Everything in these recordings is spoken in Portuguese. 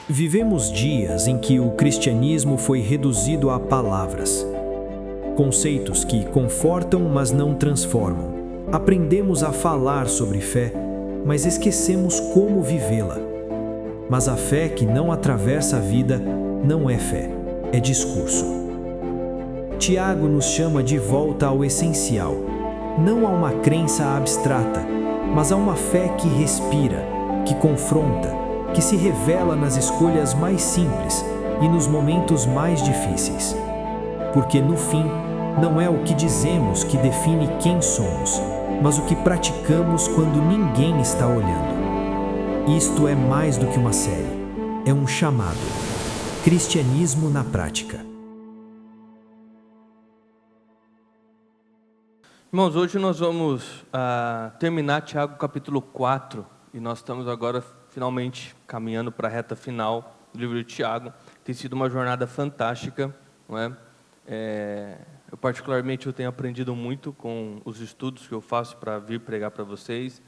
Vivemos dias em que o cristianismo foi reduzido a palavras. Conceitos que confortam, mas não transformam. Aprendemos a falar sobre fé, mas esquecemos como vivê-la. Mas a fé que não atravessa a vida não é fé, é discurso. Tiago nos chama de volta ao essencial, não a uma crença abstrata, mas a uma fé que respira, que confronta, que se revela nas escolhas mais simples e nos momentos mais difíceis. Porque no fim, não é o que dizemos que define quem somos, mas o que praticamos quando ninguém está olhando. Isto é mais do que uma série, é um chamado. Cristianismo na prática. Irmãos, hoje nós vamos terminar Tiago capítulo 4, e nós estamos agora finalmente caminhando para a reta final do livro de Tiago. Tem sido uma jornada fantástica, não é? Eu particularmente tenho aprendido muito com os estudos que eu faço para vir pregar para vocês,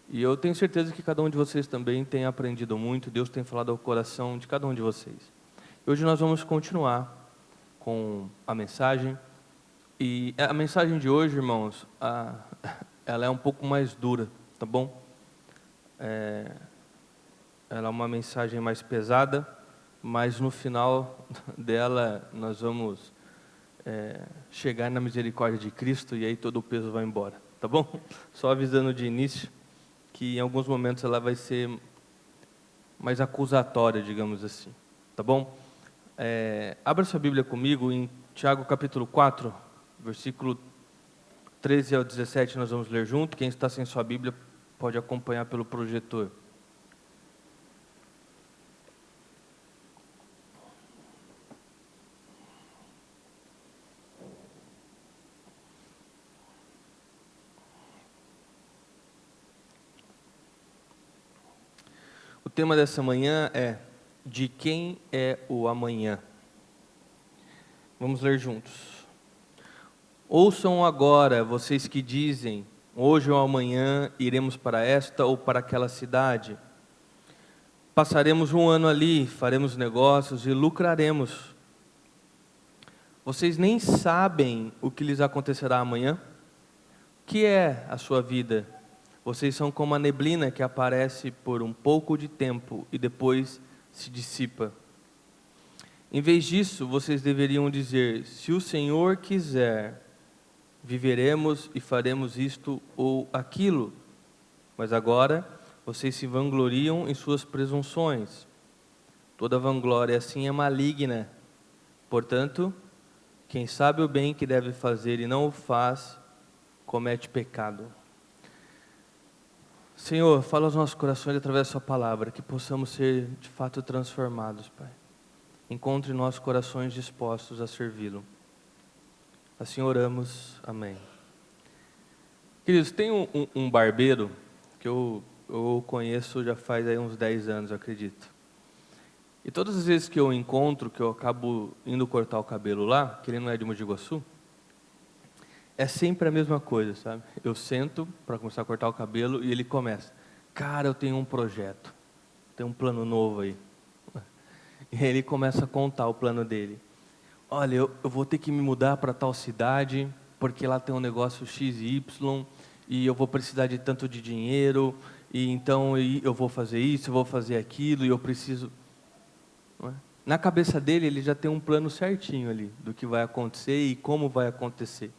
e eu tenho certeza que cada um de vocês também tem aprendido muito. Deus tem falado ao coração de cada um de vocês. E hoje nós vamos continuar com a mensagem. E a mensagem de hoje, irmãos, ela é um pouco mais dura, tá bom? Ela é uma mensagem mais pesada, mas no final dela nós vamos chegar na misericórdia de Cristo, e aí todo o peso vai embora, tá bom? Só avisando de início que em alguns momentos ela vai ser mais acusatória, digamos assim, tá bom? Abra sua Bíblia comigo em Tiago capítulo 4, versículo 13 ao 17, nós vamos ler junto. Quem está sem sua Bíblia pode acompanhar pelo projetor. O tema dessa manhã é: de quem é o amanhã? Vamos ler juntos. Ouçam agora, vocês que dizem: hoje ou amanhã iremos para esta ou para aquela cidade. Passaremos um ano ali, faremos negócios e lucraremos. Vocês nem sabem o que lhes acontecerá amanhã? O que é a sua vida? Vocês são como a neblina que aparece por um pouco de tempo e depois se dissipa. Em vez disso, vocês deveriam dizer: se o Senhor quiser, viveremos e faremos isto ou aquilo. Mas agora, vocês se vangloriam em suas presunções. Toda vanglória assim é maligna. Portanto, quem sabe o bem que deve fazer e não o faz, comete pecado. Senhor, fala aos nossos corações através da sua palavra, que possamos ser de fato transformados, Pai. Encontre nossos corações dispostos a servi-lo. Assim oramos, amém. Queridos, tem um barbeiro que eu conheço já faz aí uns 10 anos, eu acredito. E todas as vezes que eu encontro, que eu acabo indo cortar o cabelo lá, que ele não é de Mogi Guaçu, é sempre a mesma coisa, sabe? Eu sento para começar a cortar o cabelo e ele começa: cara, eu tenho um projeto, tenho um plano novo aí. E aí ele começa a contar o plano dele. Olha, eu vou ter que me mudar para tal cidade, porque lá tem um negócio X e Y, e eu vou precisar de tanto de dinheiro, e então eu vou fazer isso, eu vou fazer aquilo, e eu preciso... Não é? Na cabeça dele, ele já tem um plano certinho ali, do que vai acontecer e como vai acontecer.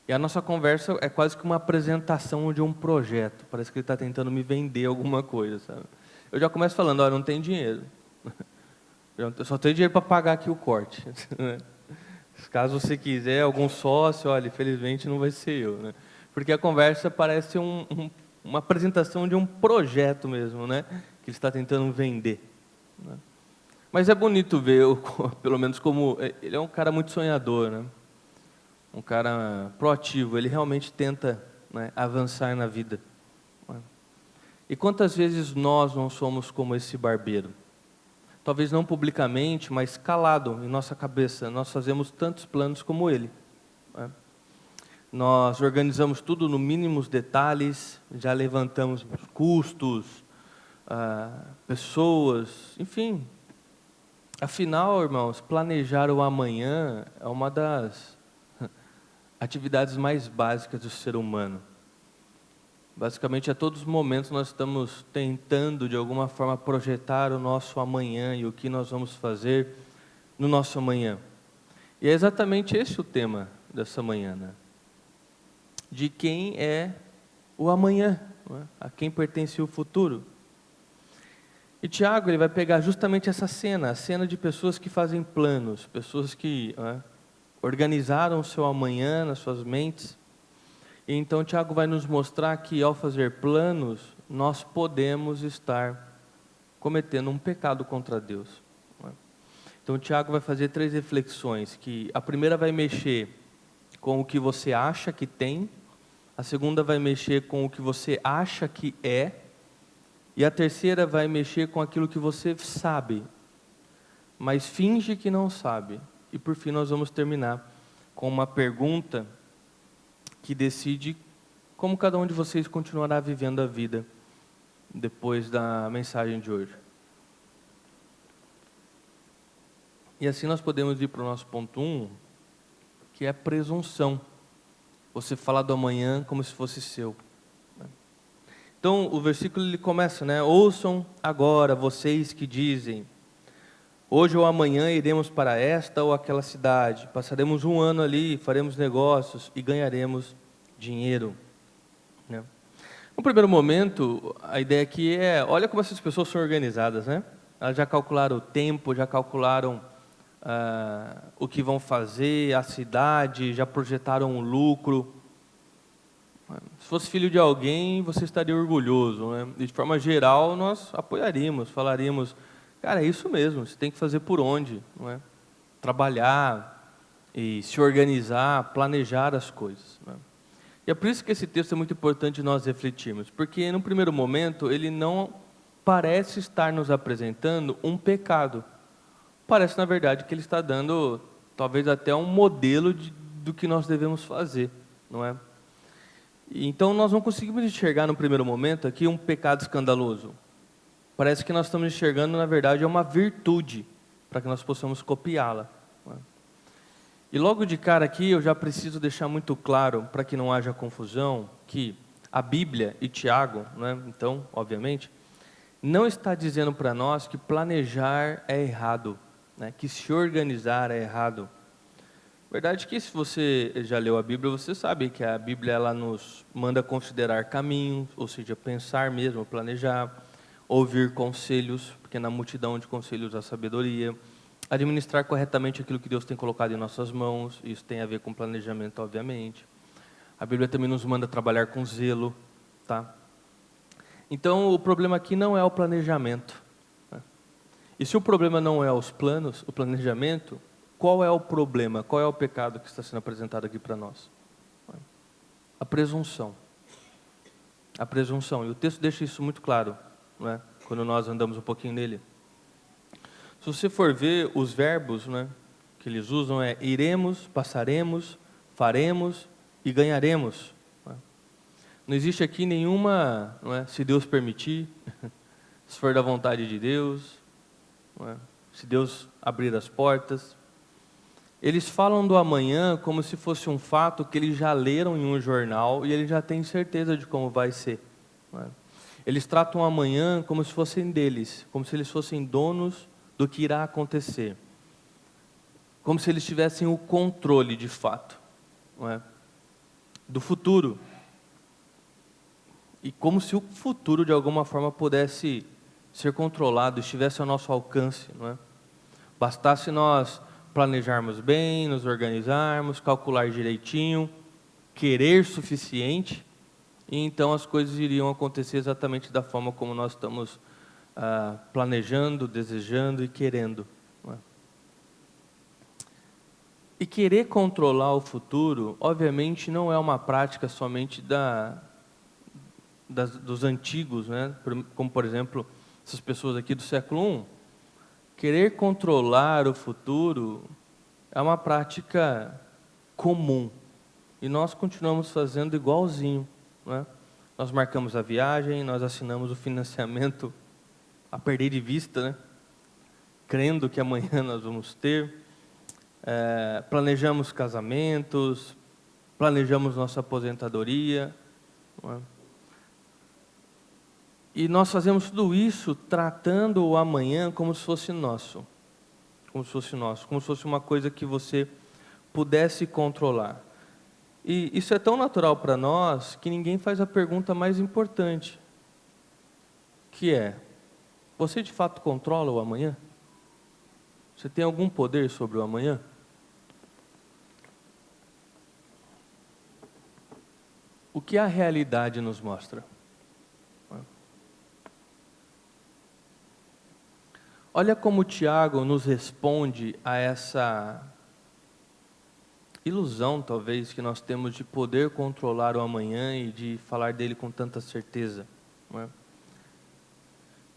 E a nossa conversa é quase que uma apresentação de um projeto. Parece que ele está tentando me vender alguma coisa, sabe? Eu já começo falando: olha, não tem dinheiro. Eu só tenho dinheiro para pagar aqui o corte. Caso você quiser algum sócio, olha, infelizmente não vai ser eu, né? Porque a conversa parece uma apresentação de um projeto mesmo, né? Que ele está tentando vender, né? Mas é bonito ver, pelo menos como... Ele é um cara muito sonhador, né? Um cara proativo, ele realmente tenta, né, avançar na vida. E quantas vezes nós não somos como esse barbeiro? Talvez não publicamente, mas calado em nossa cabeça. Nós fazemos tantos planos como ele, né? Nós organizamos tudo no mínimos detalhes, já levantamos custos, pessoas, enfim. Afinal, irmãos, planejar o amanhã é uma das atividades mais básicas do ser humano. Basicamente, a todos os momentos nós estamos tentando, de alguma forma, projetar o nosso amanhã e o que nós vamos fazer no nosso amanhã. E é exatamente esse o tema dessa manhã, né? De quem é o amanhã, não é? A quem pertence o futuro. E Tiago, ele vai pegar justamente essa cena, a cena de pessoas que fazem planos, pessoas que organizaram o seu amanhã nas suas mentes. E então Tiago vai nos mostrar que ao fazer planos, nós podemos estar cometendo um pecado contra Deus. Então Tiago vai fazer 3 reflexões, que a primeira vai mexer com o que você acha que tem, a segunda vai mexer com o que você acha que é, e a terceira vai mexer com aquilo que você sabe, mas finge que não sabe. E por fim nós vamos terminar com uma pergunta que decide como cada um de vocês continuará vivendo a vida depois da mensagem de hoje. E assim nós podemos ir para o nosso ponto 1, que é a presunção. Você falar do amanhã como se fosse seu. Então, o versículo ele começa, né? Ouçam agora vocês que dizem, hoje ou amanhã iremos para esta ou aquela cidade, passaremos um ano ali, faremos negócios e ganharemos dinheiro. Né? No primeiro momento, a ideia aqui é, olha como essas pessoas são organizadas, né? Elas já calcularam o tempo, já calcularam o que vão fazer, a cidade, já projetaram o lucro. Se fosse filho de alguém, você estaria orgulhoso, né? E de forma geral, nós apoiaríamos, falaríamos, cara, é isso mesmo, você tem que fazer por onde, não é? Trabalhar e se organizar, planejar as coisas, né? E é por isso que esse texto é muito importante nós refletirmos, porque no primeiro momento ele não parece estar nos apresentando um pecado. Parece, na verdade, que ele está dando talvez até um modelo do que nós devemos fazer, não é? Então nós não conseguimos enxergar no primeiro momento aqui um pecado escandaloso. Parece que nós estamos enxergando, na verdade, uma virtude, para que nós possamos copiá-la. E logo de cara aqui eu já preciso deixar muito claro, para que não haja confusão, que a Bíblia e Tiago, né, então, obviamente, não está dizendo para nós que planejar é errado, né, que se organizar é errado. Verdade que se você já leu a Bíblia, você sabe que a Bíblia ela nos manda considerar caminhos, ou seja, pensar mesmo, planejar, ouvir conselhos, porque na multidão de conselhos há sabedoria, administrar corretamente aquilo que Deus tem colocado em nossas mãos, isso tem a ver com planejamento, obviamente. A Bíblia também nos manda trabalhar com zelo, tá? Então, o problema aqui não é o planejamento, né? E se o problema não é os planos, o planejamento, qual é o problema? Qual é o pecado que está sendo apresentado aqui para nós? A presunção. A presunção. E o texto deixa isso muito claro, não é? Quando nós andamos um pouquinho nele. Se você for ver os verbos, né, que eles usam é iremos, passaremos, faremos e ganharemos. Não existe aqui nenhuma, não é, se Deus permitir, se for da vontade de Deus, não é, se Deus abrir as portas. Eles falam do amanhã como se fosse um fato que eles já leram em um jornal e eles já têm certeza de como vai ser. Não é? Eles tratam o amanhã como se fossem deles, como se eles fossem donos do que irá acontecer. Como se eles tivessem o controle de fato, não é? Do futuro. E como se o futuro de alguma forma pudesse ser controlado, estivesse ao nosso alcance, não é? Bastasse nós planejarmos bem, nos organizarmos, calcular direitinho, querer suficiente, e então as coisas iriam acontecer exatamente da forma como nós estamos planejando, desejando e querendo. Não é? E querer controlar o futuro, obviamente, não é uma prática somente dos antigos, né? Como, por exemplo, essas pessoas aqui do século I. Querer controlar o futuro é uma prática comum. E nós continuamos fazendo igualzinho, né? Nós marcamos a viagem, nós assinamos o financiamento a perder de vista, né? Crendo que amanhã nós vamos ter. Planejamos casamentos, planejamos nossa aposentadoria, não é? E nós fazemos tudo isso tratando o amanhã como se fosse nosso. Como se fosse uma coisa que você pudesse controlar. E isso é tão natural para nós que ninguém faz a pergunta mais importante, que é: você de fato controla o amanhã? Você tem algum poder sobre o amanhã? O que a realidade nos mostra? Olha como Tiago nos responde a essa ilusão, talvez, que nós temos de poder controlar o amanhã e de falar dele com tanta certeza. Não é?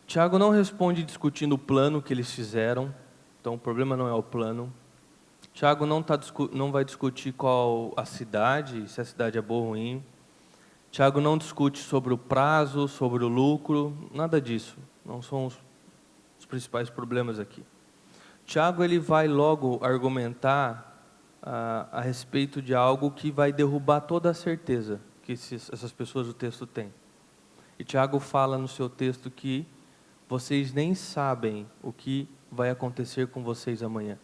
Tiago não responde discutindo o plano que eles fizeram, então o problema não é o plano. Tiago não vai discutir qual a cidade, se a cidade é boa ou ruim. Tiago não discute sobre o prazo, sobre o lucro, nada disso. Não são os principais problemas aqui. Tiago ele vai logo argumentar a respeito de algo que vai derrubar toda a certeza que essas pessoas do texto têm. E Tiago fala no seu texto que vocês nem sabem o que vai acontecer com vocês amanhã.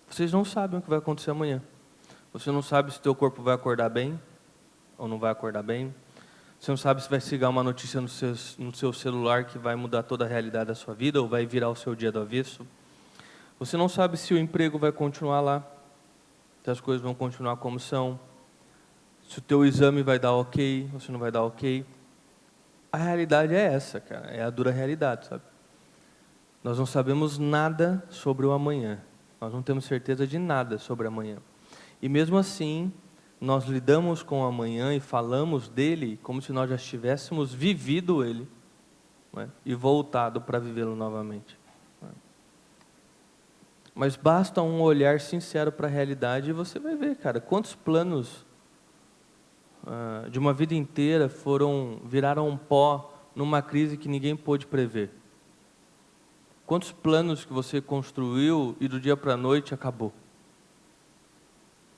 Vocês não sabem o que vai acontecer amanhã. Você não sabe se o teu corpo vai acordar bem ou não vai acordar bem. Você não sabe se vai chegar uma notícia no seu celular que vai mudar toda a realidade da sua vida ou vai virar o seu dia do avesso. Você não sabe se o emprego vai continuar lá, se as coisas vão continuar como são, se o teu exame vai dar ok ou se não vai dar ok. A realidade é essa, cara, é a dura realidade, sabe? Nós não sabemos nada sobre o amanhã, nós não temos certeza de nada sobre o amanhã. E mesmo assim, nós lidamos com o amanhã e falamos dele como se nós já tivéssemos vivido ele, não é? E voltado para vivê-lo novamente. Não é? Mas basta um olhar sincero para a realidade e você vai ver, cara, quantos planos de uma vida inteira viraram um pó numa crise que ninguém pôde prever. Quantos planos que você construiu e do dia para a noite acabou.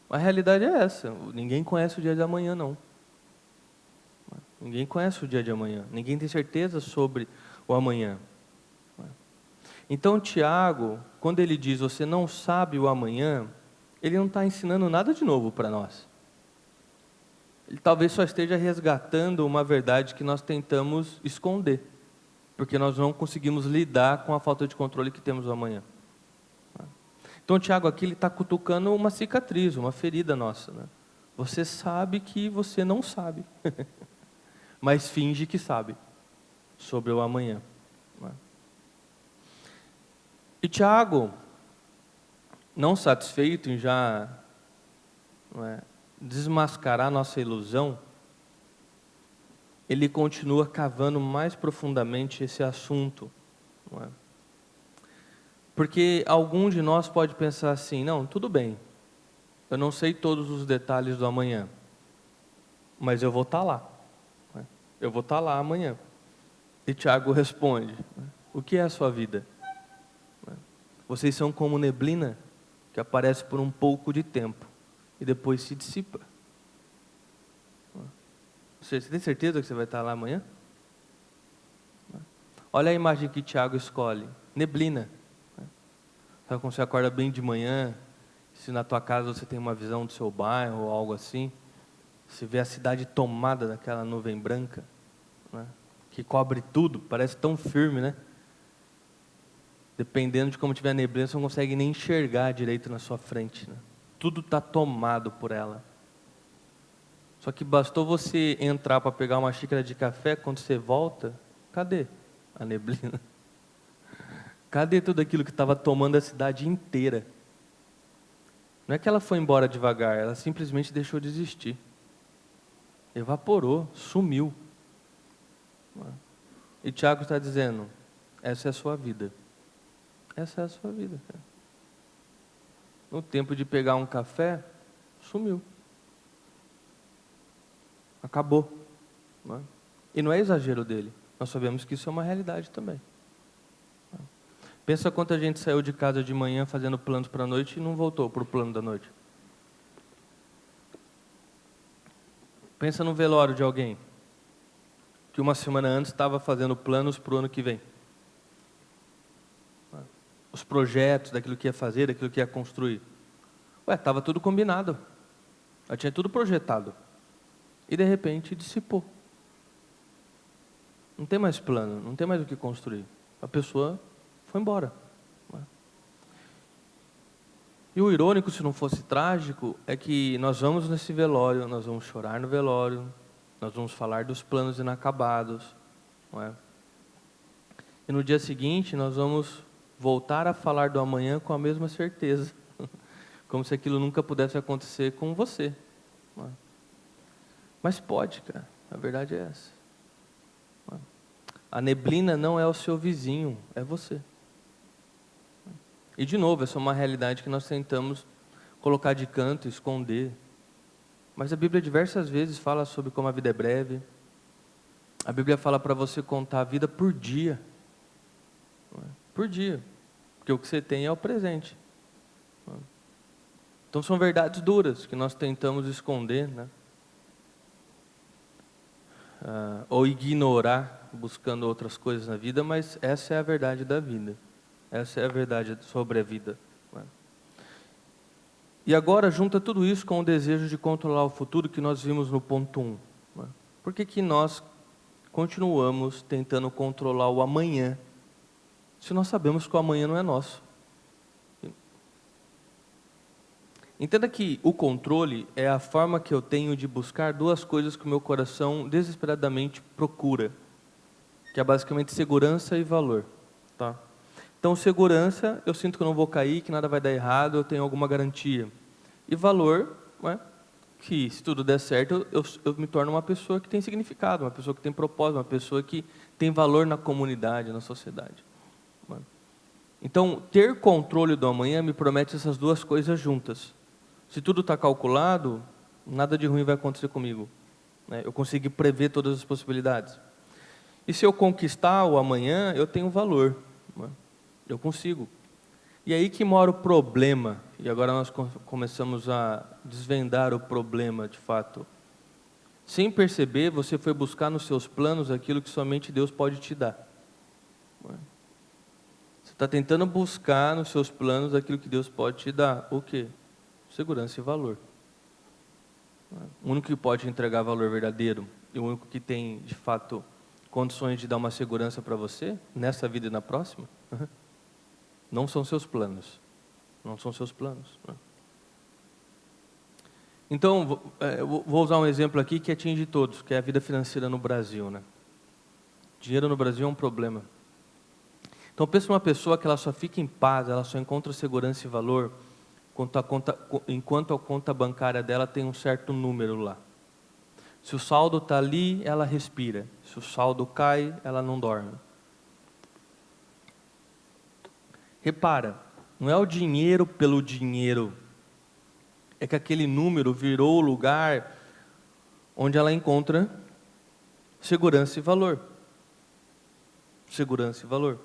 A realidade é essa, ninguém conhece o dia de amanhã não. Ninguém conhece o dia de amanhã, ninguém tem certeza sobre o amanhã. Então Tiago, quando ele diz você não sabe o amanhã, ele não está ensinando nada de novo para nós. Ele talvez só esteja resgatando uma verdade que nós tentamos esconder, porque nós não conseguimos lidar com a falta de controle que temos do amanhã. Então, Tiago aqui ele está cutucando uma cicatriz, uma ferida nossa. Né? Você sabe que você não sabe, mas finge que sabe sobre o amanhã. Né? E Tiago, não satisfeito em já desmascarar nossa ilusão, ele continua cavando mais profundamente esse assunto. Não é? Porque algum de nós pode pensar assim, não, tudo bem, eu não sei todos os detalhes do amanhã, mas eu vou estar lá, né? Eu vou estar lá amanhã. E Tiago responde, o que é a sua vida? Vocês são como neblina que aparece por um pouco de tempo e depois se dissipa. Você tem certeza que você vai estar lá amanhã? Olha a imagem que Tiago escolhe, neblina. Sabe quando você acorda bem de manhã, se na tua casa você tem uma visão do seu bairro ou algo assim, você vê a cidade tomada daquela nuvem branca, né, que cobre tudo, parece tão firme, né? Dependendo de como tiver a neblina, você não consegue nem enxergar direito na sua frente, né? Tudo está tomado por ela. Só que bastou você entrar para pegar uma xícara de café, quando você volta, cadê a neblina? Cadê tudo aquilo que estava tomando a cidade inteira? Não é que ela foi embora devagar, ela simplesmente deixou de existir. Evaporou, sumiu. E Tiago está dizendo, essa é a sua vida. Essa é a sua vida, cara. No tempo de pegar um café, sumiu. Acabou. Não é? E não é exagero dele. nós sabemos que isso é uma realidade também. Pensa quanta gente saiu de casa de manhã fazendo planos para a noite e não voltou para o plano da noite. Pensa no velório de alguém que uma semana antes estava fazendo planos para o ano que vem. Os projetos daquilo que ia fazer, daquilo que ia construir. Estava tudo combinado. Já tinha tudo projetado. E de repente dissipou. Não tem mais plano, não tem mais o que construir. A pessoa foi embora. E o irônico, se não fosse trágico, é que nós vamos nesse velório, nós vamos chorar no velório, nós vamos falar dos planos inacabados, não é? E no dia seguinte nós vamos voltar a falar do amanhã com a mesma certeza, como se aquilo nunca pudesse acontecer com você. Não é? Mas pode, cara, a verdade é essa. Não é? A neblina não é o seu vizinho, é você. E de novo, essa é uma realidade que nós tentamos colocar de canto, esconder. Mas a Bíblia diversas vezes fala sobre como a vida é breve. A Bíblia fala para você contar a vida por dia. Por dia. Porque o que você tem é o presente. Então são verdades duras que nós tentamos esconder, né? Ou ignorar, buscando outras coisas na vida, mas essa é a verdade da vida. Essa é a verdade sobre a vida. E agora junta tudo isso com o desejo de controlar o futuro que nós vimos no ponto 1. Por que nós continuamos tentando controlar o amanhã, se nós sabemos que o amanhã não é nosso? Entenda que o controle é a forma que eu tenho de buscar duas coisas que o meu coração desesperadamente procura, que é basicamente segurança e valor. Tá? Então, segurança, eu sinto que eu não vou cair, que nada vai dar errado, eu tenho alguma garantia. E valor, que se tudo der certo, eu me torno uma pessoa que tem significado, uma pessoa que tem propósito, uma pessoa que tem valor na comunidade, na sociedade. Então, ter controle do amanhã me promete essas duas coisas juntas. Se tudo está calculado, nada de ruim vai acontecer comigo. Eu consigo prever todas as possibilidades. E se eu conquistar o amanhã, eu tenho valor. Eu consigo. E aí que mora o problema. E agora nós começamos a desvendar o problema de fato. Sem perceber, você foi buscar nos seus planos aquilo que somente Deus pode te dar. Você está tentando buscar nos seus planos aquilo que Deus pode te dar. O quê? Segurança e valor. O único que pode entregar valor verdadeiro e o único que tem, de fato, condições de dar uma segurança para você, nessa vida e na próxima, não são seus planos. Não são seus planos. Então, vou usar um exemplo aqui que atinge todos, que é a vida financeira no Brasil. Dinheiro no Brasil é um problema. Então, pensa uma pessoa que ela só fica em paz, ela só encontra segurança e valor enquanto a conta bancária dela tem um certo número lá. Se o saldo está ali, ela respira. Se o saldo cai, ela não dorme. Repara, não é o dinheiro pelo dinheiro. É que aquele número virou o lugar onde ela encontra segurança e valor. Segurança e valor.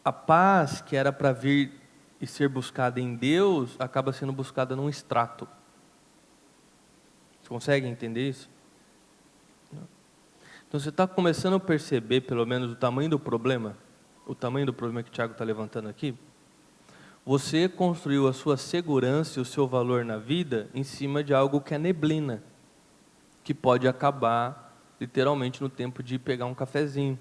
A paz que era para vir e ser buscada em Deus, acaba sendo buscada num extrato. Você consegue entender isso? Então você está começando a perceber, pelo menos, o tamanho do problema que o Tiago está levantando aqui? Você construiu a sua segurança e o seu valor na vida em cima de algo que é neblina, que pode acabar, literalmente, no tempo de pegar um cafezinho.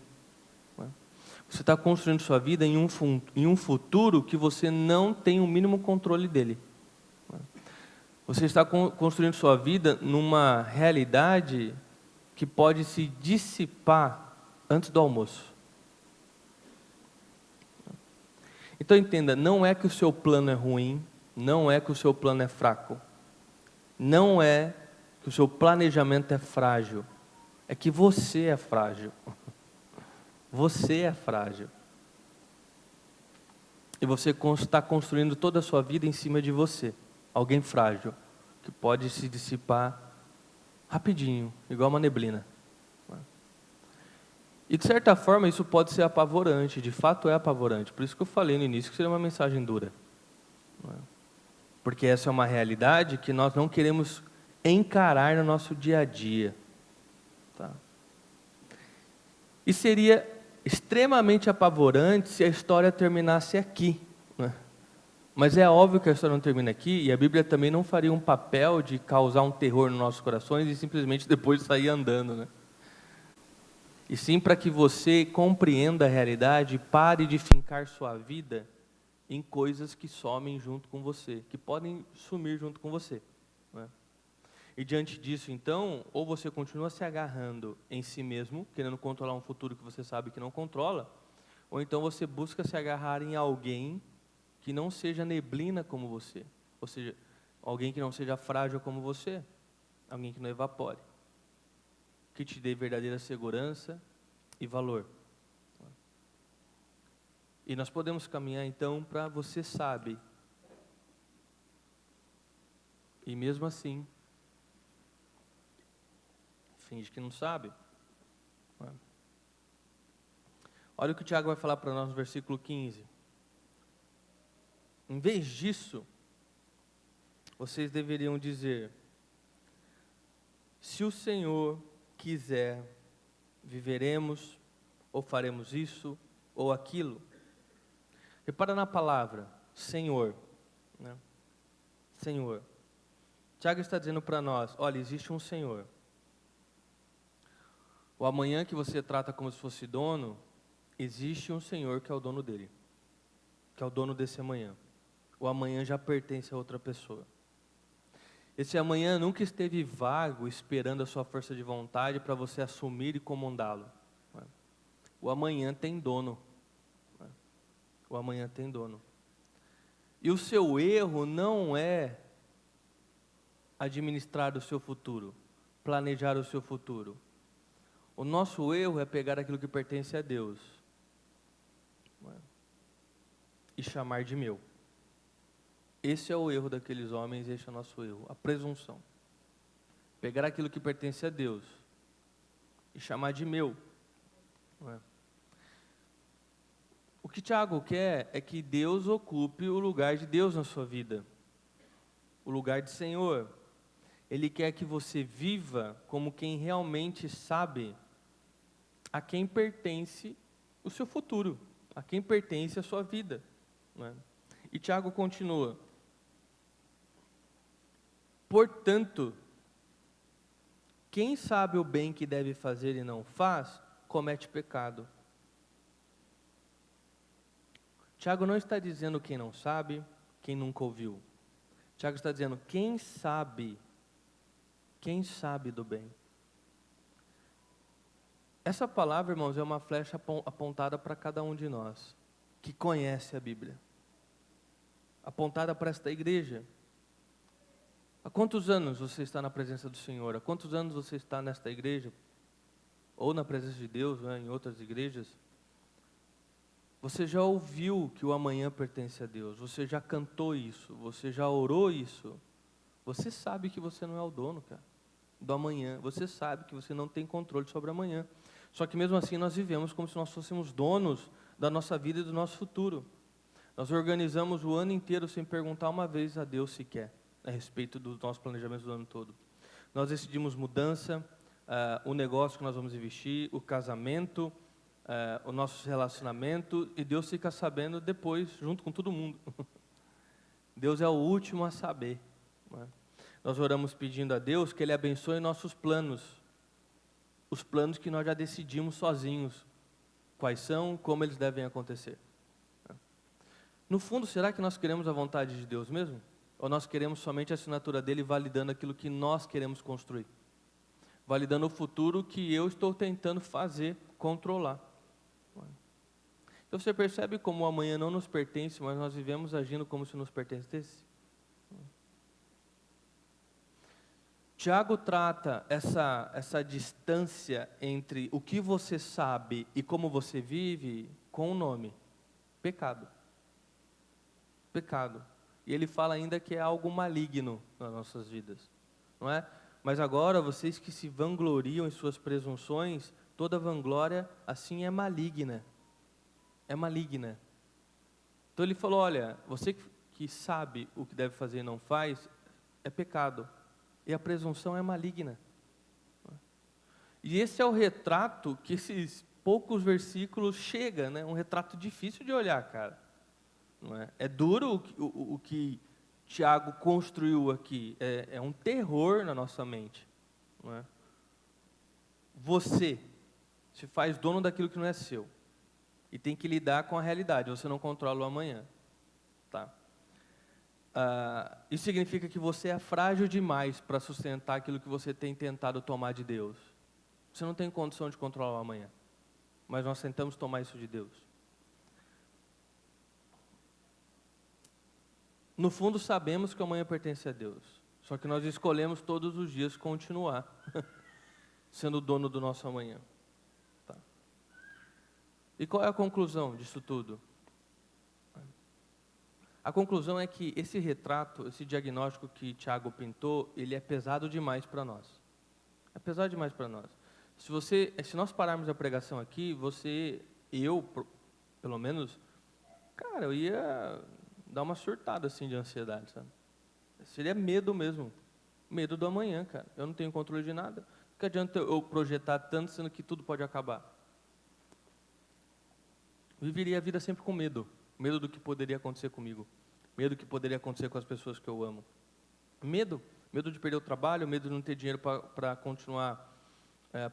Você está construindo sua vida em um futuro que você não tem o mínimo controle dele. Você está construindo sua vida numa realidade que pode se dissipar antes do almoço. Então entenda, não é que o seu plano é ruim, não é que o seu plano é fraco, não é que o seu planejamento é frágil, é que você é frágil. Você é frágil. E você está construindo toda a sua vida em cima de você. Alguém frágil, que pode se dissipar rapidinho, igual uma neblina. E de certa forma isso pode ser apavorante, de fato é apavorante. Por isso que eu falei no início que seria uma mensagem dura. Porque essa é uma realidade que nós não queremos encarar no nosso dia a dia. Tá? E seria extremamente apavorante se a história terminasse aqui. Né? Mas é óbvio que a história não termina aqui, e a Bíblia também não faria um papel de causar um terror nos nossos corações e simplesmente depois sair andando. Né? E sim para que você compreenda a realidade e pare de fincar sua vida em coisas que somem junto com você, que podem sumir junto com você. Né? E diante disso, então, ou você continua se agarrando em si mesmo, querendo controlar um futuro que você sabe que não controla, ou então você busca se agarrar em alguém que não seja neblina como você, ou seja, alguém que não seja frágil como você, alguém que não evapore, que te dê verdadeira segurança e valor. E nós podemos caminhar então para você sabe. E mesmo assim, finge que não sabe. Olha o que o Tiago vai falar para nós no versículo 15. Em vez disso, vocês deveriam dizer: se o Senhor quiser, viveremos, ou faremos isso, ou aquilo. Repara na palavra, Senhor. Né? Senhor. Tiago está dizendo para nós, olha, existe um Senhor. O amanhã que você trata como se fosse dono, existe um Senhor que é o dono dele. Que é o dono desse amanhã. O amanhã já pertence a outra pessoa. Esse amanhã nunca esteve vago, esperando a sua força de vontade para você assumir e comandá-lo. O amanhã tem dono. O amanhã tem dono. E o seu erro não é administrar o seu futuro, planejar o seu futuro. O nosso erro é pegar aquilo que pertence a Deus e chamar de meu. Esse é o erro daqueles homens, esse é o nosso erro, a presunção. Pegar aquilo que pertence a Deus e chamar de meu. O que Tiago quer é que Deus ocupe o lugar de Deus na sua vida, o lugar de Senhor. Ele quer que você viva como quem realmente sabe a quem pertence o seu futuro, a quem pertence a sua vida. Né? E Tiago continua: portanto, quem sabe o bem que deve fazer e não faz, comete pecado. Tiago não está dizendo quem não sabe, quem nunca ouviu. Tiago está dizendo quem sabe do bem. Essa palavra, irmãos, é uma flecha apontada para cada um de nós, que conhece a Bíblia. Apontada para esta igreja. Há quantos anos você está na presença do Senhor? Há quantos anos você está nesta igreja? Ou na presença de Deus, né, em outras igrejas? Você já ouviu que o amanhã pertence a Deus? Você já cantou isso? Você já orou isso? Você sabe que você não é o dono, cara, do amanhã. Você sabe que você não tem controle sobre o amanhã. Só que mesmo assim nós vivemos como se nós fôssemos donos da nossa vida e do nosso futuro. Nós organizamos o ano inteiro sem perguntar uma vez a Deus sequer a respeito do nosso planejamento do ano todo. Nós decidimos mudança, o negócio que nós vamos investir, o casamento, o nosso relacionamento, e Deus fica sabendo depois, junto com todo mundo. Deus é o último a saber. Né? Nós oramos pedindo a Deus que Ele abençoe nossos planos, os planos que nós já decidimos sozinhos, quais são, como eles devem acontecer. No fundo, será que nós queremos a vontade de Deus mesmo? Ou nós queremos somente a assinatura dEle validando aquilo que nós queremos construir? Validando o futuro que eu estou tentando fazer, controlar. Então você percebe como o amanhã não nos pertence, mas nós vivemos agindo como se nos pertencesse? Tiago trata essa distância entre o que você sabe e como você vive com o nome: pecado. Pecado. E ele fala ainda que é algo maligno nas nossas vidas, não é? Mas agora, vocês que se vangloriam em suas presunções, toda vanglória assim é maligna. É maligna. Então ele falou, olha, você que sabe o que deve fazer e não faz, é pecado. E a presunção é maligna. E esse é o retrato que esses poucos versículos chegam, né? Um retrato difícil de olhar, cara. Não é? É duro o que Tiago construiu aqui. É um terror na nossa mente. Não é? Você se faz dono daquilo que não é seu. E tem que lidar com a realidade. Você não controla o amanhã. Tá? Isso significa que você é frágil demais para sustentar aquilo que você tem tentado tomar de Deus. Você não tem condição de controlar o amanhã. Mas nós tentamos tomar isso de Deus. No fundo, sabemos que o amanhã pertence a Deus. Só que nós escolhemos todos os dias continuar sendo o dono do nosso amanhã. Tá. E qual é a conclusão disso tudo? A conclusão é que esse retrato, esse diagnóstico que Tiago pintou, ele é pesado demais para nós. É pesado demais para nós. Se nós pararmos a pregação aqui, pelo menos, cara, eu ia dar uma surtada assim de ansiedade, sabe? Seria medo mesmo. Medo do amanhã, cara. Eu não tenho controle de nada. Não adianta eu projetar tanto, sendo que tudo pode acabar. Viveria a vida sempre com medo. Medo do que poderia acontecer comigo. Medo do que poderia acontecer com as pessoas que eu amo. Medo de perder o trabalho, medo de não ter dinheiro para continuar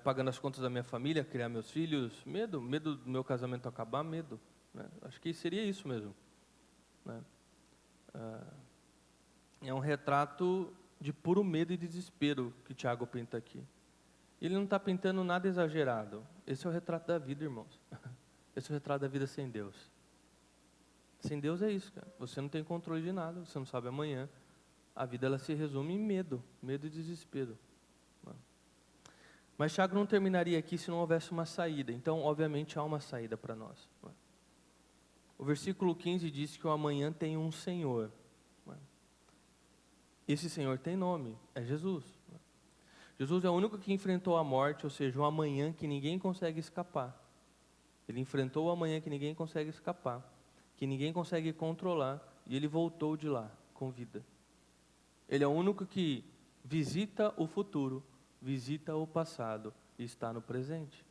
pagando as contas da minha família, criar meus filhos. Medo do meu casamento acabar, medo. Né? Acho que seria isso mesmo. Né? É um retrato de puro medo e desespero que Tiago pinta aqui. Ele não está pintando nada exagerado. Esse é o retrato da vida, irmãos. Esse é o retrato da vida sem Deus. Sem Deus é isso, cara. Você não tem controle de nada, você não sabe amanhã. A vida ela se resume em medo e desespero. Mas Tiago não terminaria aqui se não houvesse uma saída. Então, obviamente, há uma saída para nós. O versículo 15 diz que o amanhã tem um Senhor. Esse Senhor tem nome, é Jesus. Jesus é o único que enfrentou a morte, ou seja, o amanhã que ninguém consegue escapar. Ele enfrentou o amanhã que ninguém consegue escapar, que ninguém consegue controlar, e ele voltou de lá com vida. Ele é o único que visita o futuro, visita o passado e está no presente.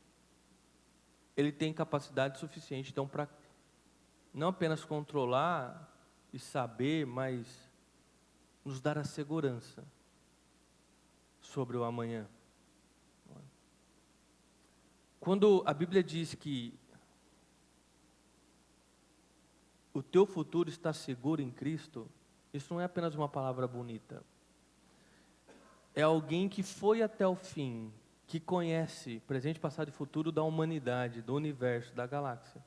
Ele tem capacidade suficiente, então, para não apenas controlar e saber, mas nos dar a segurança sobre o amanhã. Quando a Bíblia diz que o teu futuro está seguro em Cristo, isso não é apenas uma palavra bonita. É alguém que foi até o fim, que conhece presente, passado e futuro da humanidade, do universo, da galáxia.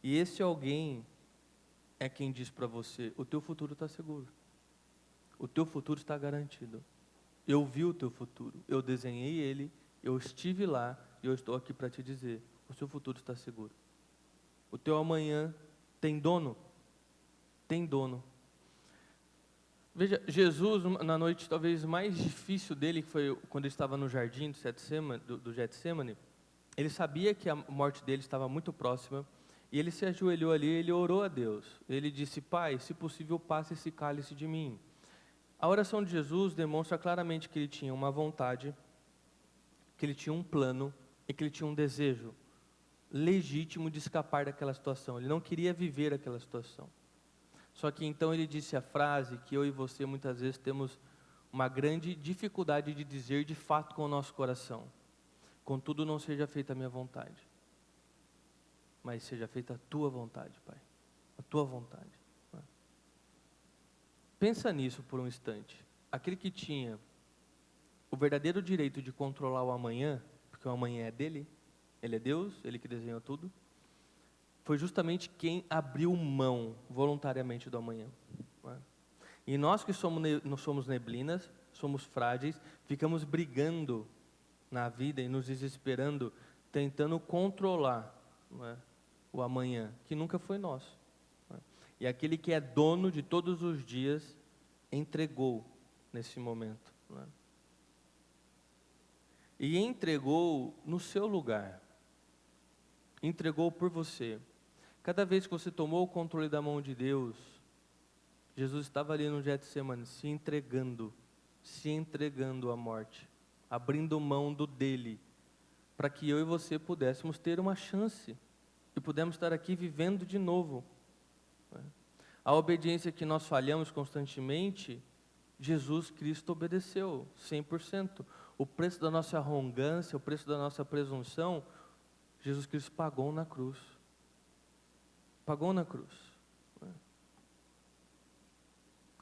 E esse alguém é quem diz para você, o teu futuro está seguro. O teu futuro está garantido. Eu vi o teu futuro, eu desenhei ele, eu estive lá e eu estou aqui para te dizer, o seu futuro está seguro. O teu amanhã tem dono? Tem dono. Veja, Jesus, na noite talvez mais difícil dele, que foi quando ele estava no jardim do Getsemane, ele sabia que a morte dele estava muito próxima, e ele se ajoelhou ali, ele orou a Deus. Ele disse, Pai, se possível, passe esse cálice de mim. A oração de Jesus demonstra claramente que ele tinha uma vontade, que ele tinha um plano e que ele tinha um desejo legítimo de escapar daquela situação. Ele não queria viver aquela situação. Só que então ele disse a frase que eu e você muitas vezes temos uma grande dificuldade de dizer de fato com o nosso coração. Contudo, não seja feita a minha vontade, mas seja feita a tua vontade, Pai. A tua vontade. Pensa nisso por um instante. Aquele que tinha o verdadeiro direito de controlar o amanhã, porque o amanhã é dele, ele é Deus, ele que desenhou tudo, foi justamente quem abriu mão voluntariamente do amanhã. E nós que somos neblinas, somos frágeis, ficamos brigando na vida e nos desesperando, tentando controlar o amanhã, que nunca foi nosso. E aquele que é dono de todos os dias, entregou nesse momento. e entregou no seu lugar. Entregou por você. Cada vez que você tomou o controle da mão de Deus, Jesus estava ali no Getsemane, se entregando à morte, abrindo mão do dele, para que eu e você pudéssemos ter uma chance, e pudéssemos estar aqui vivendo de novo. A obediência que nós falhamos constantemente, Jesus Cristo obedeceu 100%. O preço da nossa arrogância, o preço da nossa presunção, Jesus Cristo pagou na cruz. Pagou na cruz.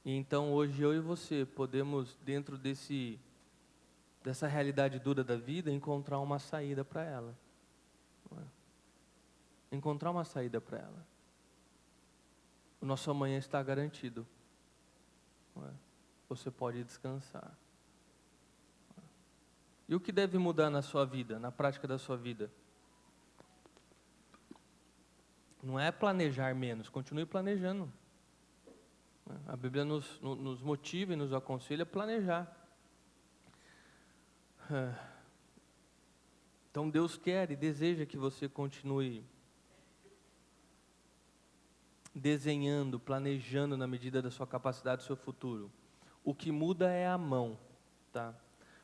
E então hoje eu e você podemos, dentro dessa realidade dura da vida, encontrar uma saída para ela. Encontrar uma saída para ela. O nosso amanhã está garantido. Você pode descansar. E o que deve mudar na sua vida, na prática da sua vida? Não é planejar menos, continue planejando. A Bíblia nos motiva e nos aconselha a planejar. Então Deus quer e deseja que você continue desenhando, planejando na medida da sua capacidade, do seu futuro. O que muda é a mão, tá?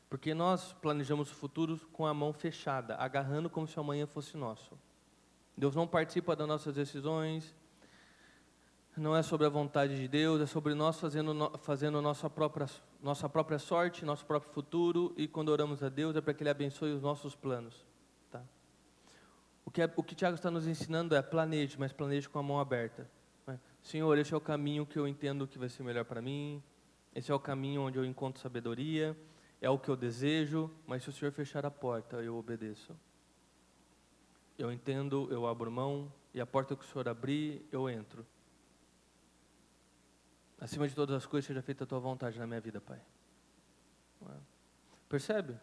Porque nós planejamos o futuro com a mão fechada, agarrando como se amanhã fosse nosso. Deus não participa das nossas decisões, não é sobre a vontade de Deus, é sobre nós fazendo nossa própria sorte, nosso próprio futuro, e quando oramos a Deus é para que Ele abençoe os nossos planos. Tá? O que Tiago está nos ensinando é planeje, mas planeje com a mão aberta. Senhor, esse é o caminho que eu entendo que vai ser melhor para mim, esse é o caminho onde eu encontro sabedoria, é o que eu desejo, mas se o Senhor fechar a porta, eu obedeço. Eu entendo, eu abro mão, e a porta que o Senhor abrir, eu entro. Acima de todas as coisas, seja feita a tua vontade na minha vida, Pai. Percebe?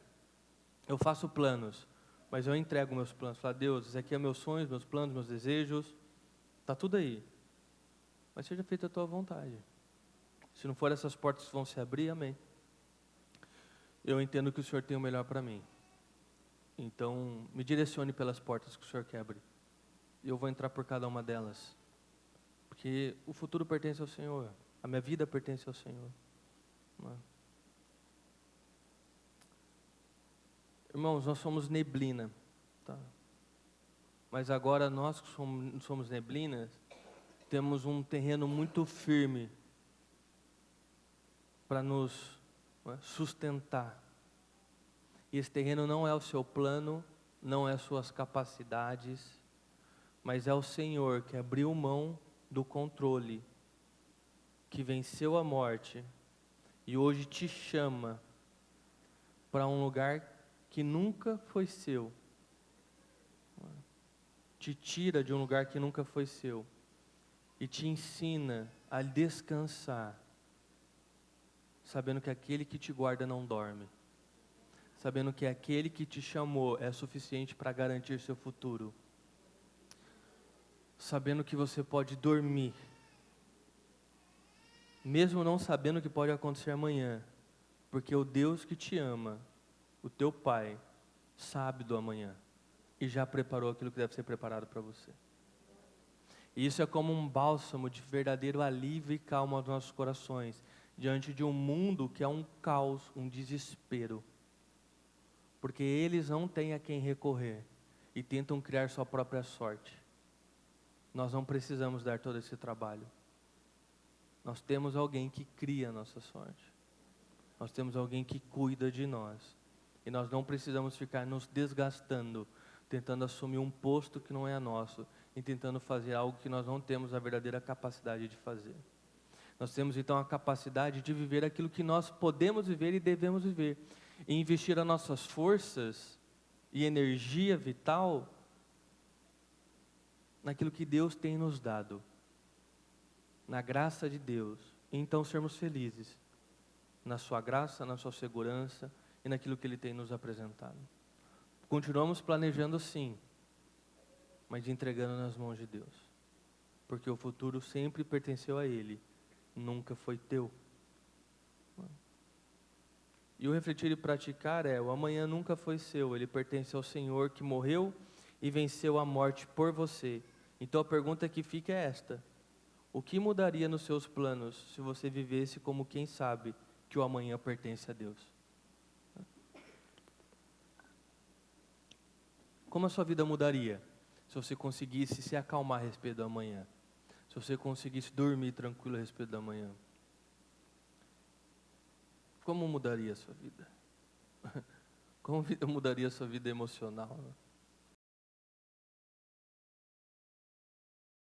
Eu faço planos, mas eu entrego meus planos. Falo, Deus, esse aqui é meus sonhos, meus planos, meus desejos. Está tudo aí. Mas seja feita a tua vontade. Se não for essas portas que vão se abrir, amém. Eu entendo que o Senhor tem o melhor para mim. Então, me direcione pelas portas que o Senhor quer abrir. E eu vou entrar por cada uma delas. Porque o futuro pertence ao Senhor. A minha vida pertence ao Senhor. Irmãos, nós somos neblina. Tá? Mas agora nós que somos neblinas, temos um terreno muito firme para nos sustentar. E esse terreno não é o seu plano, não é as suas capacidades, mas é o Senhor que abriu mão do controle, que venceu a morte e hoje te chama para um lugar que nunca foi seu. Te tira de um lugar que nunca foi seu e te ensina a descansar, sabendo que aquele que te guarda não dorme, sabendo que aquele que te chamou é suficiente para garantir seu futuro, sabendo que você pode dormir, mesmo não sabendo o que pode acontecer amanhã, porque o Deus que te ama, o teu Pai, sabe do amanhã e já preparou aquilo que deve ser preparado para você. E isso é como um bálsamo de verdadeiro alívio e calma aos nossos corações, diante de um mundo que é um caos, um desespero, porque eles não têm a quem recorrer e tentam criar sua própria sorte. Nós não precisamos dar todo esse trabalho. Nós temos alguém que cria a nossa sorte. Nós temos alguém que cuida de nós. E nós não precisamos ficar nos desgastando, tentando assumir um posto que não é nosso, e tentando fazer algo que nós não temos a verdadeira capacidade de fazer. Nós temos então a capacidade de viver aquilo que nós podemos viver e devemos viver. E investir as nossas forças e energia vital naquilo que Deus tem nos dado, na graça de Deus, e então sermos felizes na sua graça, na sua segurança e naquilo que Ele tem nos apresentado. Continuamos planejando sim, mas entregando nas mãos de Deus, porque o futuro sempre pertenceu a Ele, nunca foi teu. E o refletir e praticar o amanhã nunca foi seu, ele pertence ao Senhor que morreu e venceu a morte por você. Então a pergunta que fica é esta: o que mudaria nos seus planos se você vivesse como quem sabe que o amanhã pertence a Deus? Como a sua vida mudaria se você conseguisse se acalmar a respeito do amanhã? Se você conseguisse dormir tranquilo a respeito do amanhã? Como mudaria a sua vida? Como mudaria a sua vida emocional?